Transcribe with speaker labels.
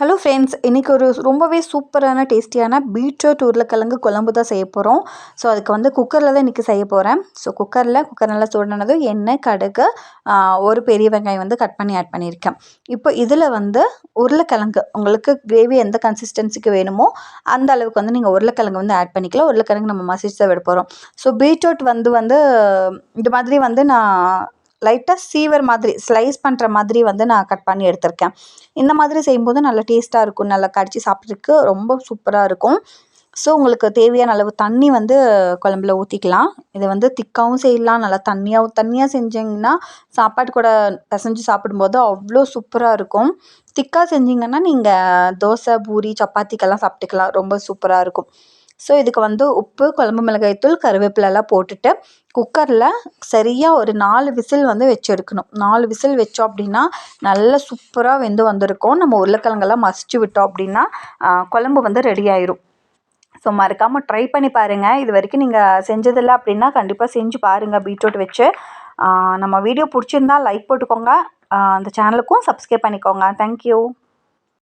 Speaker 1: Hello friends, இன்றைக்கி ஒரு ரொம்பவே சூப்பரான டேஸ்டியான பீட்ரூட் உருளைக்கிழங்கு குழம்பு தான் செய்ய போகிறோம். ஸோ அதுக்கு வந்து குக்கரில் தான் இன்றைக்கி செய்ய போகிறேன். ஸோ குக்கர் நல்லா சூடானதும் எண்ணெய், கடுகு, ஒரு பெரிய வெங்காயம் வந்து கட் பண்ணி ஆட் பண்ணியிருக்கேன். இப்போ இதில் வந்து உருளைக்கிழங்கு உங்களுக்கு கிரேவி எந்த கன்சிஸ்டன்சிக்கு வேணுமோ அந்த அளவுக்கு வந்து நீங்கள் உருளைக்கிழங்கு வந்து ஆட் பண்ணிக்கலாம். உருளைக்கிழங்கு நம்ம மசிச்சு தான் விட போகிறோம். ஸோ பீட்ரூட் வந்து இந்த மாதிரி வந்து நான் லைட்டாக சீவர் மாதிரி ஸ்லைஸ் பண்ணுற மாதிரி வந்து நான் கட் பண்ணி எடுத்திருக்கேன். இந்த மாதிரி செய்யும்போது நல்லா டேஸ்ட்டாக இருக்கும். நல்லா கடிச்சு சாப்பிட்றதுக்கு ரொம்ப சூப்பராக இருக்கும். ஸோ உங்களுக்கு தேவையான அளவு தண்ணி வந்து குழம்புல ஊற்றிக்கலாம். இதை வந்து திக்காவும் செய்யலாம், நல்லா தண்ணியாக செஞ்சிங்கன்னா சாப்பாடு கூட பிசைஞ்சு சாப்பிடும்போது அவ்வளோ சூப்பராக இருக்கும். திக்காக செஞ்சிங்கன்னா நீங்கள் தோசை, பூரி, சப்பாத்திக்கெல்லாம் சாப்பிட்டுக்கலாம். ரொம்ப சூப்பராக இருக்கும். ஸோ இதுக்கு வந்து உப்பு, குழம்பு மிளகாய்த்தூள், கருவேப்பிலெல்லாம் போட்டுட்டு குக்கரில் சரியாக ஒரு 4 விசில் வந்து வச்சு எடுக்கணும். 4 விசில் வச்சோம் அப்படின்னா நல்லா சூப்பராக வெந்து வந்திருக்கும். நம்ம உருளைக்கிழங்கெல்லாம் மசிச்சு விட்டோம் அப்படின்னா குழம்பு வந்து ரெடி ஆயிரும். ஸோ மறக்காமல் ட்ரை பண்ணி பாருங்கள். இது வரைக்கும் நீங்கள் செஞ்சதில்லை அப்படின்னா கண்டிப்பாக செஞ்சு பாருங்கள் பீட்ரூட் வச்சு. நம்ம வீடியோ பிடிச்சிருந்தா லைக் போட்டுக்கோங்க. அந்த சேனலுக்கும் சப்ஸ்கிரைப் பண்ணிக்கோங்க. தேங்க்யூ.